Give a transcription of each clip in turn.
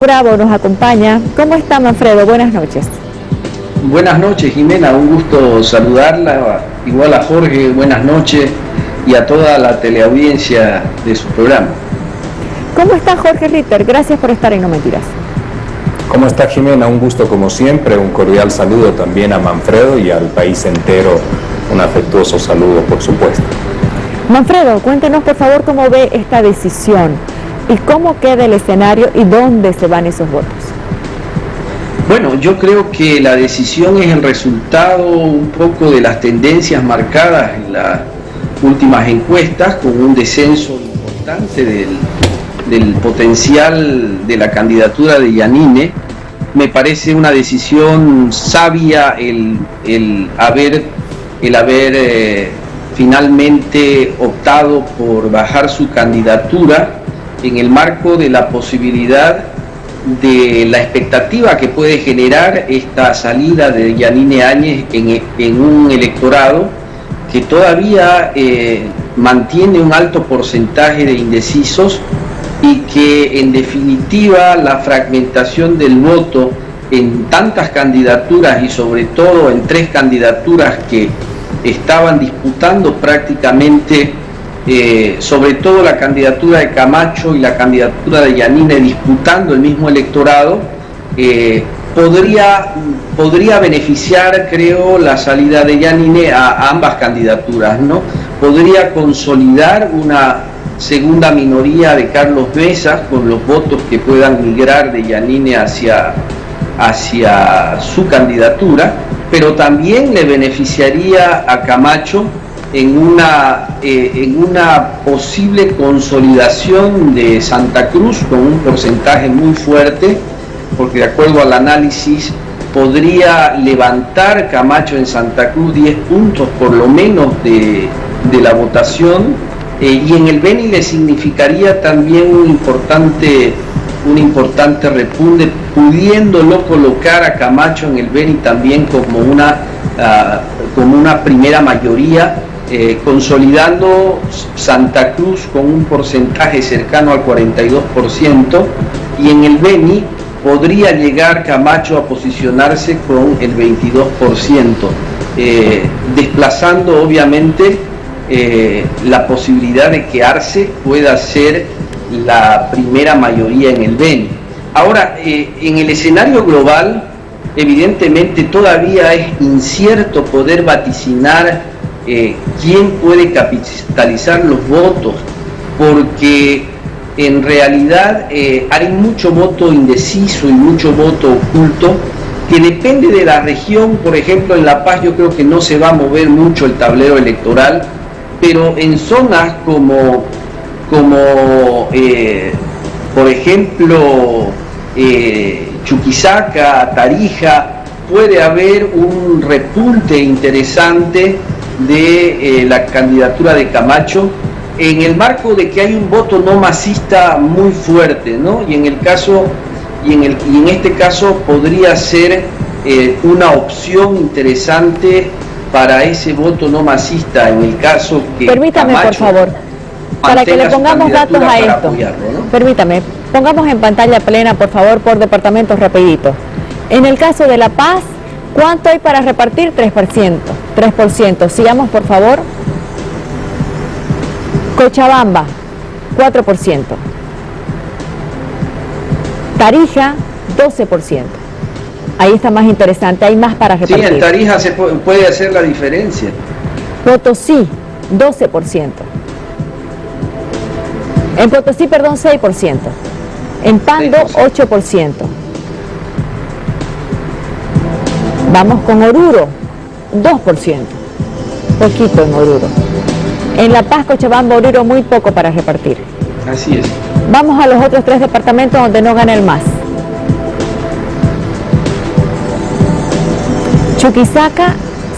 Bravo nos acompaña. ¿Cómo está, Manfredo? Buenas noches. Buenas noches, Jimena, un gusto saludarla, igual a Jorge, buenas noches, y a toda la teleaudiencia de su programa. ¿Cómo está Jorge Ritter? Gracias por estar en No Mentiras. ¿Cómo está, Jimena? Un gusto como siempre, un cordial saludo también a Manfredo y al país entero, un afectuoso saludo, por supuesto. Manfredo, cuéntenos por favor cómo ve esta decisión y cómo queda el escenario y dónde se van esos votos. Bueno, yo creo que la decisión es el resultado un poco de las tendencias marcadas en las últimas encuestas, con un descenso importante del potencial de la candidatura de Yanine. Me parece una decisión sabia el haber finalmente optado por bajar su candidatura en el marco de la posibilidad de la expectativa que puede generar esta salida de Yanine Áñez en un electorado que todavía mantiene un alto porcentaje de indecisos y que en definitiva la fragmentación del voto en tantas candidaturas y sobre todo en tres candidaturas que estaban disputando prácticamente, sobre todo la candidatura de Camacho y la candidatura de Yanine disputando el mismo electorado, podría beneficiar, creo, la salida de Yanine a ambas candidaturas, ¿no? Podría consolidar una segunda minoría de Carlos Mesa con los votos que puedan migrar de Yanine hacia su candidatura, pero también le beneficiaría a Camacho en una posible consolidación de Santa Cruz con un porcentaje muy fuerte, porque de acuerdo al análisis podría levantar Camacho en Santa Cruz 10 puntos por lo menos de la votación, y en el Beni le significaría también un importante repunte, pudiéndolo colocar a Camacho en el Beni también como una primera mayoría, consolidando Santa Cruz con un porcentaje cercano al 42%, y en el Beni podría llegar Camacho a posicionarse con el 22%, desplazando obviamente la posibilidad de que Arce pueda ser la primera mayoría en el Beni. Ahora, en el escenario global, evidentemente todavía es incierto poder vaticinar quién puede capitalizar los votos, porque en realidad hay mucho voto indeciso y mucho voto oculto que depende de la región. Por ejemplo, en La Paz yo creo que no se va a mover mucho el tablero electoral, pero en zonas como por ejemplo Chuquisaca, Tarija, puede haber un repunte interesante de la candidatura de Camacho, en el marco de que hay un voto no masista muy fuerte, ¿no? Y en este caso podría ser una opción interesante para ese voto no masista, en el caso que Permítame, Camacho, por favor, para que le pongamos datos a esto. Apoyarlo, ¿no? Permítame, pongamos en pantalla plena, por favor, por departamentos rapidito. En el caso de La Paz, ¿cuánto hay para repartir? 3%. 3%. Sigamos, por favor. Cochabamba, 4%. Tarija, 12%. Ahí está más interesante, hay más para repartir. Sí, en Tarija se puede hacer la diferencia. Potosí, 12%. En Potosí, perdón, 6%. En Pando, 8%. Vamos con Oruro, 2%. Poquito en Oruro. En La Paz, Cochabamba, Oruro, muy poco para repartir. Así es. Vamos a los otros tres departamentos donde no gana el MAS. Chuquisaca,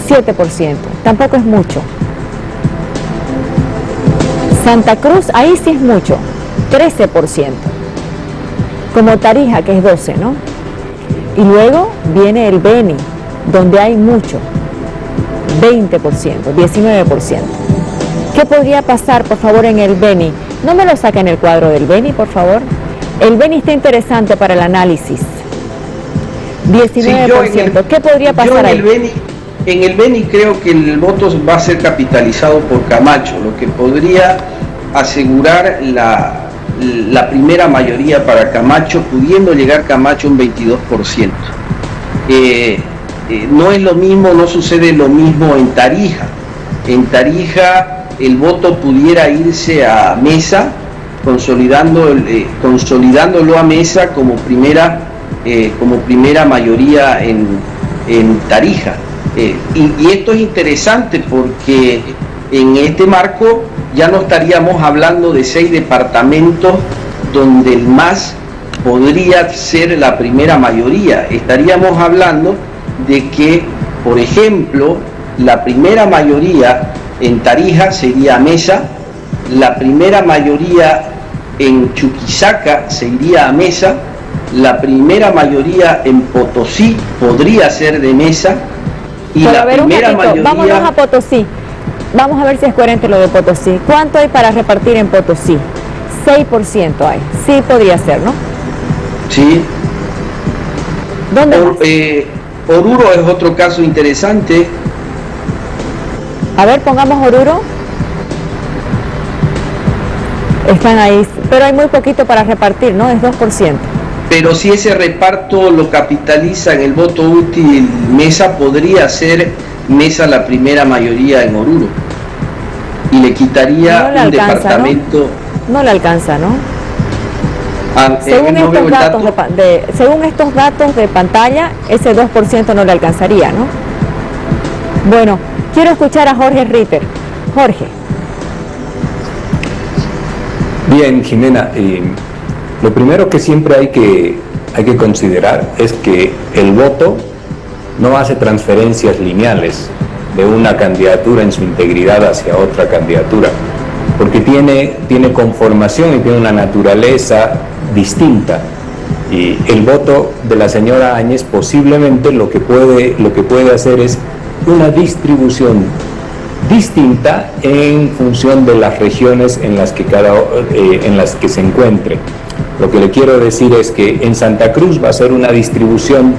7%. Tampoco es mucho. Santa Cruz, ahí sí es mucho, 13%. Como Tarija, que es 12%, ¿no? Y luego viene el Beni, donde hay mucho, 20%, 19%. ¿Qué podría pasar, por favor, en el Beni? No me lo saquen el cuadro del Beni, por favor. El Beni está interesante para el análisis. 19%. ¿Qué podría pasar ahí? En el Beni creo que el voto va a ser capitalizado por Camacho, lo que podría asegurar la primera mayoría para Camacho, pudiendo llegar Camacho un 22%. No es lo mismo, no sucede lo mismo en Tarija. En Tarija el voto pudiera irse a Mesa, consolidándolo a Mesa como primera mayoría en Tarija. Y esto es interesante porque en este marco ya no estaríamos hablando de 6 departamentos donde el MAS podría ser la primera mayoría. Estaríamos hablando de que, por ejemplo, la primera mayoría en Tarija sería Mesa, la primera mayoría en Chuquisaca se iría a Mesa, la primera mayoría en Potosí podría ser de Mesa, y pero la primera mayoría... Vámonos a Potosí. Vamos a ver si es coherente lo de Potosí. ¿Cuánto hay para repartir en Potosí? 6% hay. Sí podría ser, ¿no? Sí. ¿Dónde más? Oruro es otro caso interesante. A ver, pongamos Oruro. Están ahí, pero hay muy poquito para repartir, ¿no? Es 2%. Pero si ese reparto lo capitaliza en el voto útil Mesa, podría ser Mesa la primera mayoría en Oruro. Y le quitaría no le alcanza, departamento... No le alcanza, ¿no? Según estos datos de pantalla, ese 2% no le alcanzaría, ¿no? Bueno, quiero escuchar a Jorge Ritter. Jorge. Bien, Jimena, lo primero que siempre hay que considerar es que el voto no hace transferencias lineales de una candidatura en su integridad hacia otra candidatura, porque tiene conformación y tiene una naturaleza distinta. Y el voto de la señora Áñez posiblemente lo que puede hacer es una distribución distinta en función de las regiones en las que se encuentre. Lo que le quiero decir es que en Santa Cruz va a ser una distribución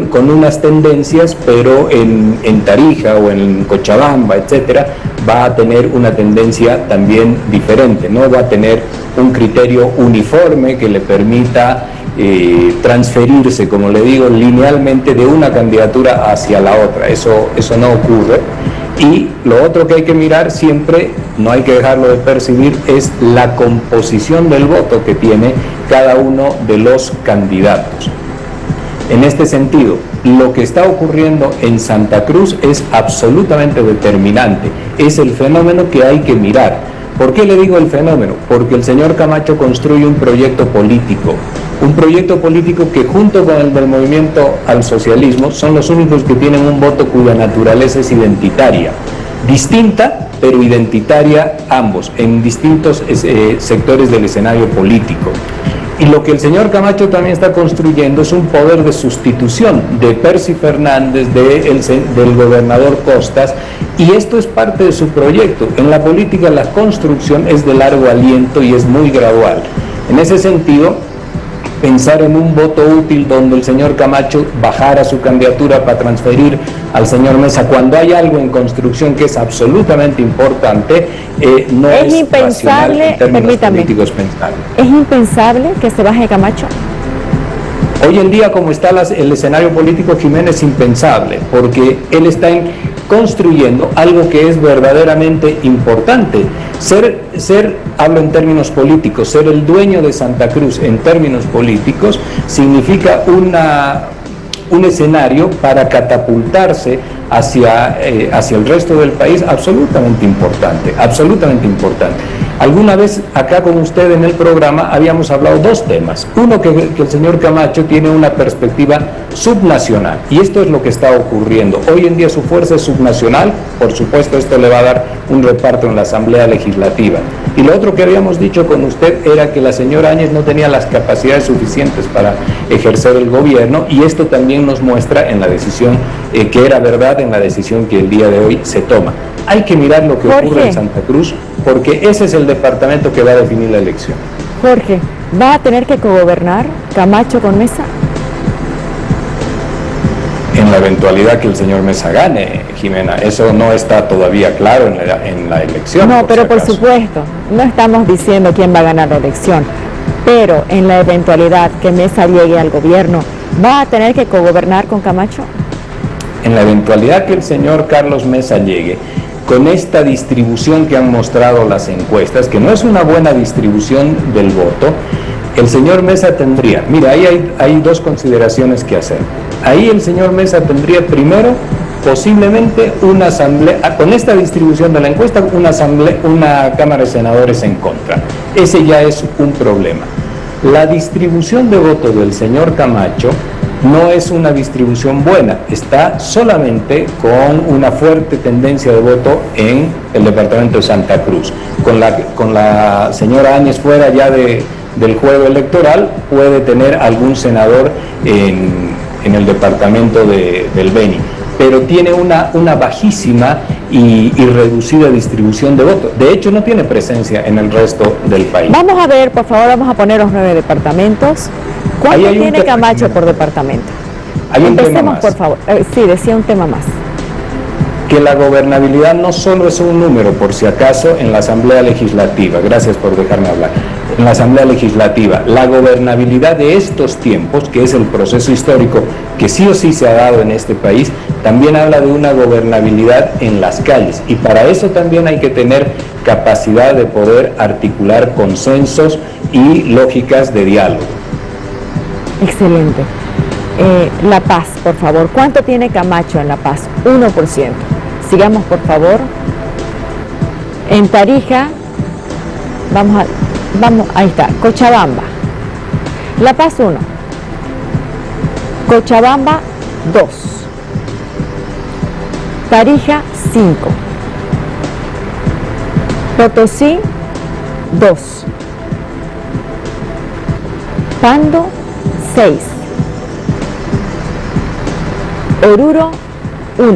con unas tendencias, pero en Tarija o en Cochabamba, etcétera, va a tener una tendencia también diferente, no va a tener un criterio uniforme que le permita transferirse, como le digo, linealmente de una candidatura hacia la otra. Eso no ocurre. Y lo otro que hay que mirar siempre, no hay que dejarlo de percibir, es la composición del voto que tiene cada uno de los candidatos. En este sentido, lo que está ocurriendo en Santa Cruz es absolutamente determinante, es el fenómeno que hay que mirar. ¿Por qué le digo el fenómeno? Porque el señor Camacho construye un proyecto político que junto con el del movimiento al socialismo son los únicos que tienen un voto cuya naturaleza es identitaria, distinta pero identitaria ambos, en distintos sectores del escenario político. Y lo que el señor Camacho también está construyendo es un poder de sustitución de Percy Fernández, del gobernador Costas, y esto es parte de su proyecto. En la política la construcción es de largo aliento y es muy gradual. En ese sentido, pensar en un voto útil donde el señor Camacho bajara su candidatura para transferir al señor Mesa cuando hay algo en construcción que es absolutamente importante, no es impensable, permítame, políticos pensar. ¿Es impensable que se baje Camacho? Hoy en día, como está el escenario político, Jiménez, es impensable, porque él está construyendo algo que es verdaderamente importante. Hablo en términos políticos, ser el dueño de Santa Cruz en términos políticos significa un escenario para catapultarse hacia el resto del país absolutamente importante, absolutamente importante. Alguna vez acá con usted en el programa habíamos hablado dos temas. Uno, que el señor Camacho tiene una perspectiva subnacional, y esto es lo que está ocurriendo. Hoy en día su fuerza es subnacional, por supuesto esto le va a dar un reparto en la Asamblea Legislativa. Y lo otro que habíamos dicho con usted era que la señora Áñez no tenía las capacidades suficientes para ejercer el gobierno, y esto también nos muestra en la decisión que era verdad, en la decisión que el día de hoy se toma. Hay que mirar lo que ocurre en Santa Cruz, porque ese es el departamento que va a definir la elección. Jorge, ¿Va a tener que cogobernar Camacho con Mesa? En la eventualidad que el señor Mesa gane, Jimena, eso no está todavía claro en la elección. No, pero por si supuesto, no estamos diciendo quién va a ganar la elección, pero en la eventualidad que Mesa llegue al gobierno, ¿va a tener que cogobernar con Camacho? En la eventualidad que el señor Carlos Mesa llegue, con esta distribución que han mostrado las encuestas, que no es una buena distribución del voto, el señor Mesa tendría, mira, ahí hay dos consideraciones que hacer. Ahí el señor Mesa tendría primero, posiblemente una asamblea, con esta distribución de la encuesta, una Cámara de Senadores en contra. Ese ya es un problema. La distribución de votos del señor Camacho no es una distribución buena, está solamente con una fuerte tendencia de voto en el departamento de Santa Cruz. Con la señora Áñez fuera ya del juego electoral, puede tener algún senador en el departamento del Beni, pero tiene una bajísima y reducida distribución de votos. De hecho, no tiene presencia en el resto del país. Vamos a ver, por favor, vamos a poner los 9 departamentos. ¿Cuánto tiene Camacho por departamento? Empecemos, por favor. Sí, decía un tema más. Que la gobernabilidad no solo es un número, por si acaso, en la Asamblea Legislativa. Gracias por dejarme hablar. En la Asamblea Legislativa, la gobernabilidad de estos tiempos, que es el proceso histórico que sí o sí se ha dado en este país, también habla de una gobernabilidad en las calles. Y para eso también hay que tener capacidad de poder articular consensos y lógicas de diálogo. Excelente. La Paz, por favor. ¿Cuánto tiene Camacho en La Paz? 1%. Sigamos, por favor. En Tarija, ahí está, Cochabamba. La Paz 1. Cochabamba 2. Tarija 5. Potosí 2. Pando 6. Oruro 1.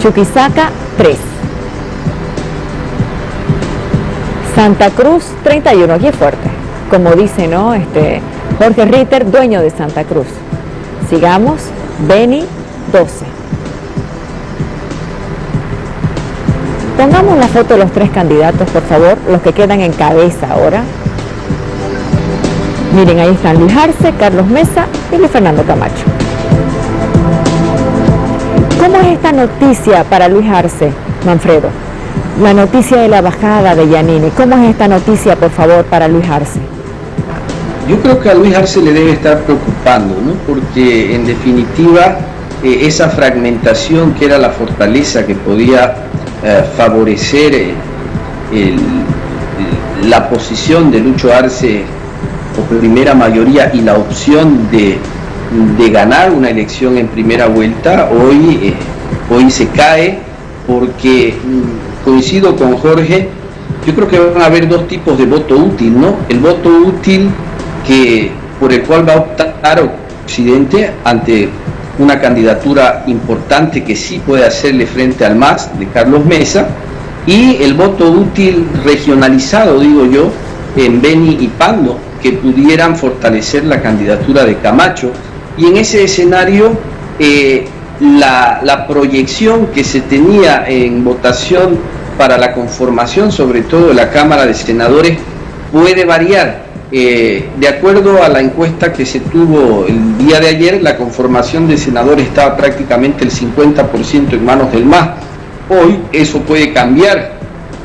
Chuquisaca 3. Santa Cruz 31, aquí es fuerte, como dice, ¿no? Jorge Ritter, dueño de Santa Cruz. Sigamos, Beni 12. Pongamos la foto de los 3 candidatos, por favor, los que quedan en cabeza ahora. Miren, ahí están Luis Arce, Carlos Mesa y Luis Fernando Camacho. ¿Cómo es esta noticia para Luis Arce, Manfredo? La noticia de la bajada de Giannini. ¿Cómo es esta noticia, por favor, para Luis Arce? Yo creo que a Luis Arce le debe estar preocupando, ¿no? Porque en definitiva esa fragmentación que era la fortaleza que podía favorecer la posición de Lucho Arce por primera mayoría y la opción de ganar una elección en primera vuelta, hoy se cae porque, coincido con Jorge, yo creo que van a haber 2 tipos de voto útil, ¿no? El voto útil por el cual va a optar Occidente ante una candidatura importante que sí puede hacerle frente al MAS de Carlos Mesa, y el voto útil regionalizado, digo yo, en Beni y Pando, que pudieran fortalecer la candidatura de Camacho. Y en ese escenario la proyección que se tenía en votación para la conformación, sobre todo de la Cámara de Senadores, puede variar. De acuerdo a la encuesta que se tuvo el día de ayer, la conformación de senadores estaba prácticamente el 50% en manos del MAS. Hoy eso puede cambiar,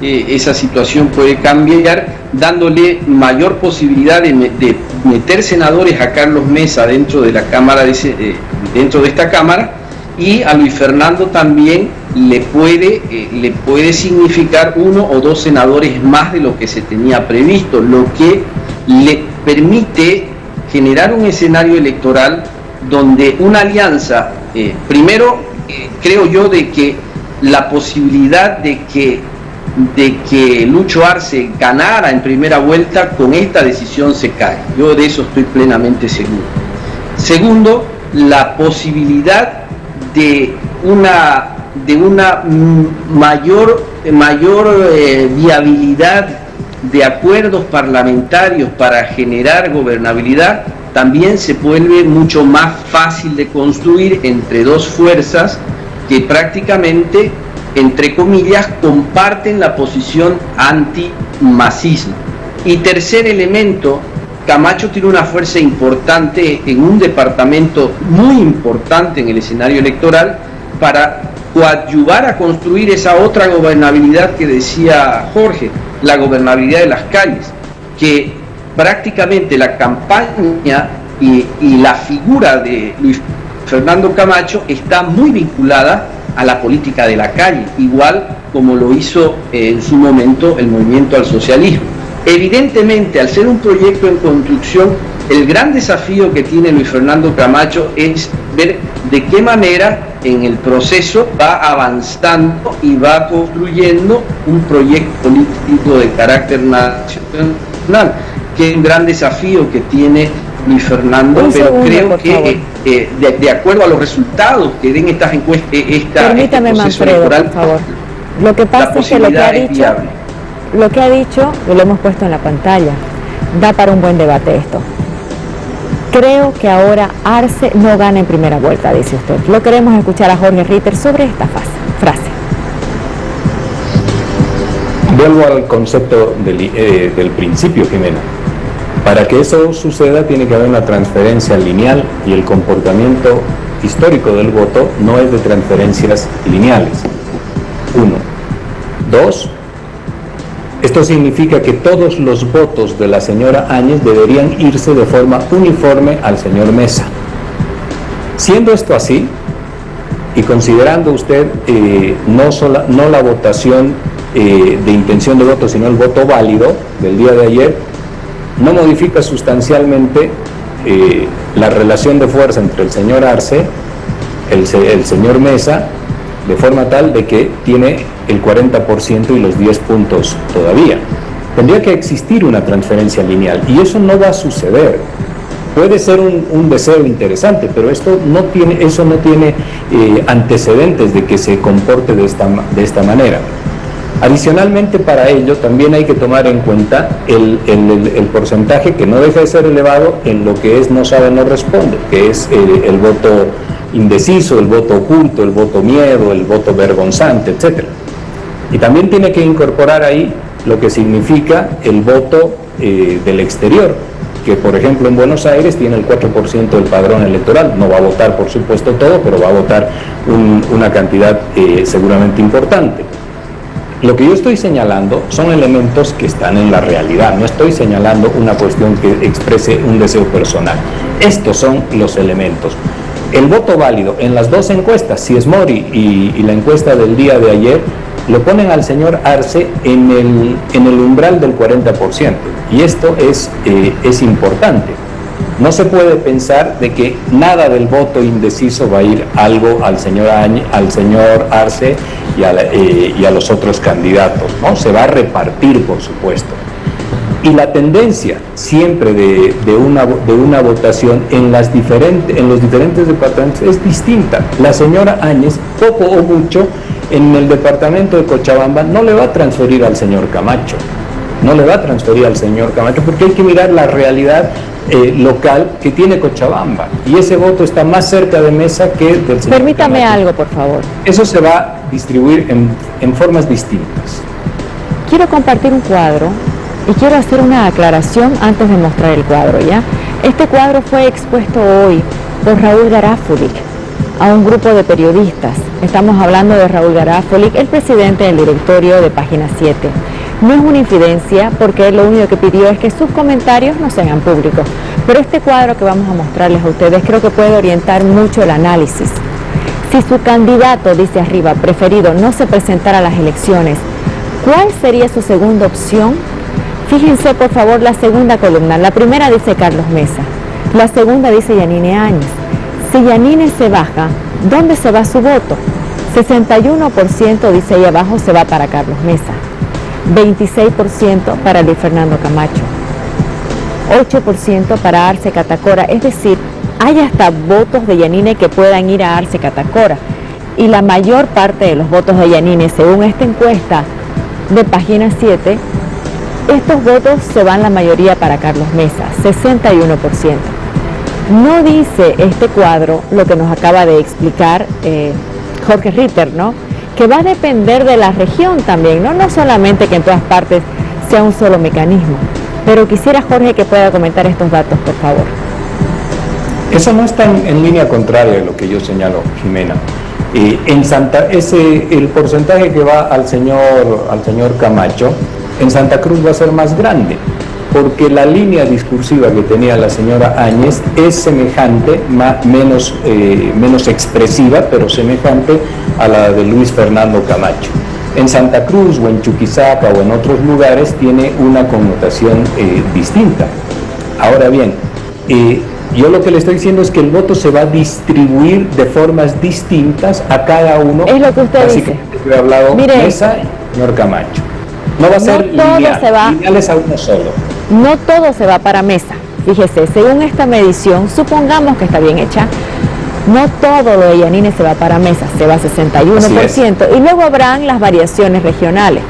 esa situación puede cambiar, dándole mayor posibilidad de meter senadores a Carlos Mesa dentro de la Cámara, dentro de esta Cámara, y a Luis Fernando también le puede significar 1 o 2 senadores más de lo que se tenía previsto, lo que le permite generar un escenario electoral donde una alianza, primero creo yo de que la posibilidad de que Lucho Arce ganara en primera vuelta con esta decisión se cae. Yo de eso estoy plenamente seguro. Segundo, la posibilidad de una mayor viabilidad de acuerdos parlamentarios para generar gobernabilidad, también se vuelve mucho más fácil de construir entre dos fuerzas que prácticamente, entre comillas, comparten la posición anti-masismo. Y tercer elemento, Camacho tiene una fuerza importante en un departamento muy importante en el escenario electoral para coadyuvar a construir esa otra gobernabilidad que decía Jorge, la gobernabilidad de las calles, que prácticamente la campaña y la figura de Luis Fernando Camacho está muy vinculada a la política de la calle, igual como lo hizo en su momento el movimiento al socialismo. Evidentemente, al ser un proyecto en construcción, el gran desafío que tiene Luis Fernando Camacho es ver de qué manera en el proceso va avanzando y va construyendo un proyecto político de carácter nacional, que es un gran desafío que tiene Luis Fernando, pero creo que de acuerdo a los resultados que den estas encuestas, permítame, este proceso Manfredo, electoral, por favor. Lo que pasa es que lo que ha dicho, lo hemos puesto en la pantalla, da para un buen debate esto. Creo que ahora Arce no gana en primera vuelta, dice usted. Lo queremos escuchar a Jorge Ritter sobre esta frase. Vuelvo al concepto del principio, Jimena. Para que eso suceda tiene que haber una transferencia lineal y el comportamiento histórico del voto no es de transferencias lineales. 1. 2. Esto significa que todos los votos de la señora Áñez deberían irse de forma uniforme al señor Mesa. Siendo esto así, y considerando usted no la votación de intención de voto, sino el voto válido del día de ayer, no modifica sustancialmente la relación de fuerza entre el señor Arce, el señor Mesa, de forma tal de que tiene el 40% y los 10 puntos todavía. Tendría que existir una transferencia lineal y eso no va a suceder. Puede ser un deseo interesante, pero eso no tiene antecedentes de que se comporte de esta manera. Adicionalmente, para ello también hay que tomar en cuenta el porcentaje que no deja de ser elevado en lo que es no sabe, no responde, que es el voto indeciso, el voto oculto, el voto miedo, el voto vergonzante, etc. Y también tiene que incorporar ahí lo que significa el voto del exterior, que por ejemplo en Buenos Aires tiene el 4% del padrón electoral. No va a votar por supuesto todo, pero va a votar una cantidad seguramente importante. Lo que yo estoy señalando son elementos que están en la realidad, no estoy señalando una cuestión que exprese un deseo personal. Estos son los elementos. El voto válido en las dos encuestas, Siesmori y la encuesta del día de ayer, lo ponen al señor Arce en el umbral del 40%. Y esto es importante. No se puede pensar de que nada del voto indeciso va a ir algo al señor Arce y a los otros candidatos, ¿no? Se va a repartir, por supuesto. Y la tendencia siempre de una votación en los diferentes departamentos es distinta. La señora Áñez, poco o mucho, en el departamento de Cochabamba no le va a transferir al señor Camacho. No le va a transferir al señor Camacho porque hay que mirar la realidad local que tiene Cochabamba. Y ese voto está más cerca de Mesa que del señor Permítame Camacho. algo, por favor. Eso se va a distribuir en formas distintas. Quiero compartir un cuadro y quiero hacer una aclaración antes de mostrar el cuadro, ¿ya? Este cuadro fue expuesto hoy por Raúl Garáfulic a un grupo de periodistas. Estamos hablando de Raúl Garáfulic, el presidente del directorio de Página 7. No es una infidencia porque él lo único que pidió es que sus comentarios no sean públicos. Pero este cuadro que vamos a mostrarles a ustedes creo que puede orientar mucho el análisis. Si su candidato, dice arriba, preferido, no se presentara a las elecciones, ¿cuál sería su segunda opción? Fíjense por favor la segunda columna. La primera dice Carlos Mesa, la segunda dice Yanine Áñez. Si Yanine se baja, ¿dónde se va su voto? 61% dice ahí abajo se va para Carlos Mesa, 26% para Luis Fernando Camacho, 8% para Arce Catacora, es decir, hay hasta votos de Yanine que puedan ir a Arce Catacora. Y la mayor parte de los votos de Yanine, según esta encuesta de Página 7, Estos votos se van la mayoría para Carlos Mesa, 61%. No dice este cuadro lo que nos acaba de explicar Jorge Ritter, ¿no? Que va a depender de la región también, ¿no? No solamente que en todas partes sea un solo mecanismo. Pero quisiera, Jorge, que pueda comentar estos datos, por favor. Eso no está en línea contraria de lo que yo señalo, Jimena. El porcentaje que va al señor Camacho, en Santa Cruz va a ser más grande, porque la línea discursiva que tenía la señora Áñez es semejante, menos expresiva, pero semejante a la de Luis Fernando Camacho. En Santa Cruz o en Chuquisaca o en otros lugares tiene una connotación distinta. Ahora bien, yo lo que le estoy diciendo es que el voto se va a distribuir de formas distintas a cada uno. Es lo que usted dice. Yo he hablado Mesa y señor Camacho. No va a ser lineales a uno solo. No todo se va para Mesa. Fíjese, según esta medición, supongamos que está bien hecha, no todo lo de Yanine se va para Mesa, se va a 61%, y luego habrán las variaciones regionales.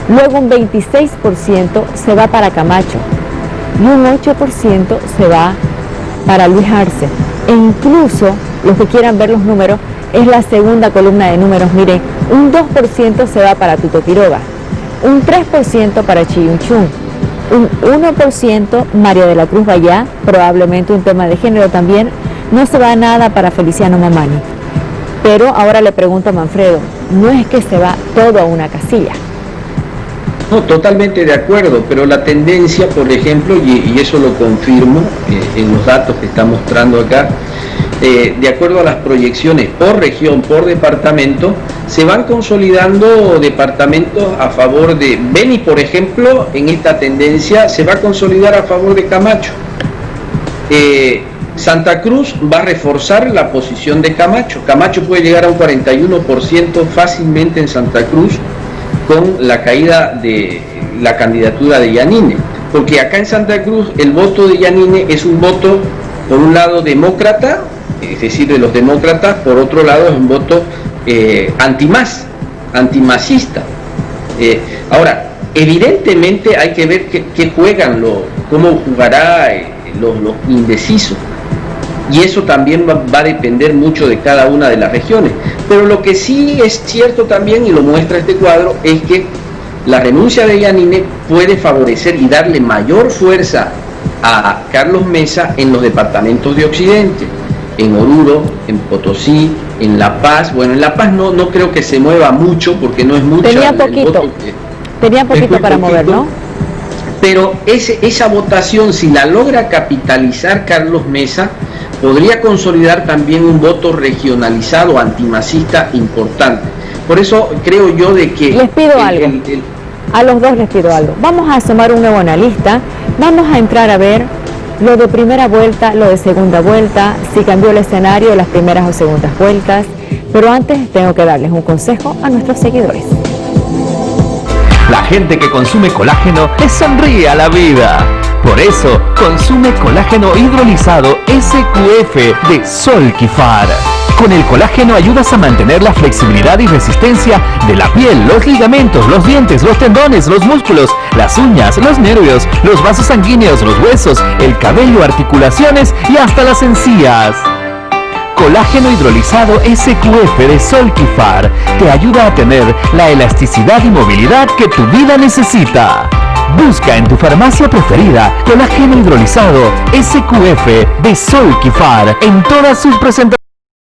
Luego un 26% se va para Camacho y un 8% se va para Luis Arce. E incluso, los que quieran ver los números, es la segunda columna de números. Miren, un 2% se va para Tuto Quiroga, un 3% para Chiyunchún, un 1% María de la Cruz Vallá, probablemente un tema de género también. No se va nada para Feliciano Mamani. Pero ahora le pregunto a Manfredo, no es que se va todo a una casilla. No, totalmente de acuerdo, pero la tendencia, por ejemplo, y eso lo confirmo en los datos que está mostrando acá, de acuerdo a las proyecciones por región, por departamento, se van consolidando departamentos a favor de Beni, por ejemplo, en esta tendencia se va a consolidar a favor de Camacho. Santa Cruz va a reforzar la posición de Camacho. Camacho puede llegar a un 41% fácilmente en Santa Cruz con la caída de la candidatura de Yanine, porque acá en Santa Cruz el voto de Yanine es un voto, por un lado demócrata, es decir, de los demócratas, por otro lado es un voto antimasista. Ahora, evidentemente hay que ver qué juegan, cómo jugará los indecisos. Y eso también va a depender mucho de cada una de las regiones. Pero lo que sí es cierto también, y lo muestra este cuadro, es que la renuncia de Yanine puede favorecer y darle mayor fuerza a Carlos Mesa en los departamentos de Occidente, en Oruro, en Potosí, en La Paz. Bueno, en La Paz no creo que se mueva mucho, porque no es mucho. Tenía poquito para mover, ¿no? Pero esa votación, si la logra capitalizar Carlos Mesa, podría consolidar también un voto regionalizado antimacista importante. Por eso creo yo de que... Les pido algo. A los dos les pido algo. Vamos a asomar un nuevo analista, vamos a entrar a ver lo de primera vuelta, lo de segunda vuelta, si cambió el escenario de las primeras o segundas vueltas, pero antes tengo que darles un consejo a nuestros seguidores. La gente que consume colágeno le sonríe a la vida. Por eso, consume colágeno hidrolizado SQF de Solquifar. Con el colágeno ayudas a mantener la flexibilidad y resistencia de la piel, los ligamentos, los dientes, los tendones, los músculos, las uñas, los nervios, los vasos sanguíneos, los huesos, el cabello, articulaciones y hasta las encías. Colágeno hidrolizado SQF de Solquifar te ayuda a tener la elasticidad y movilidad que tu vida necesita. Busca en tu farmacia preferida colágeno hidrolizado SQF de Solquifar en todas sus presentaciones.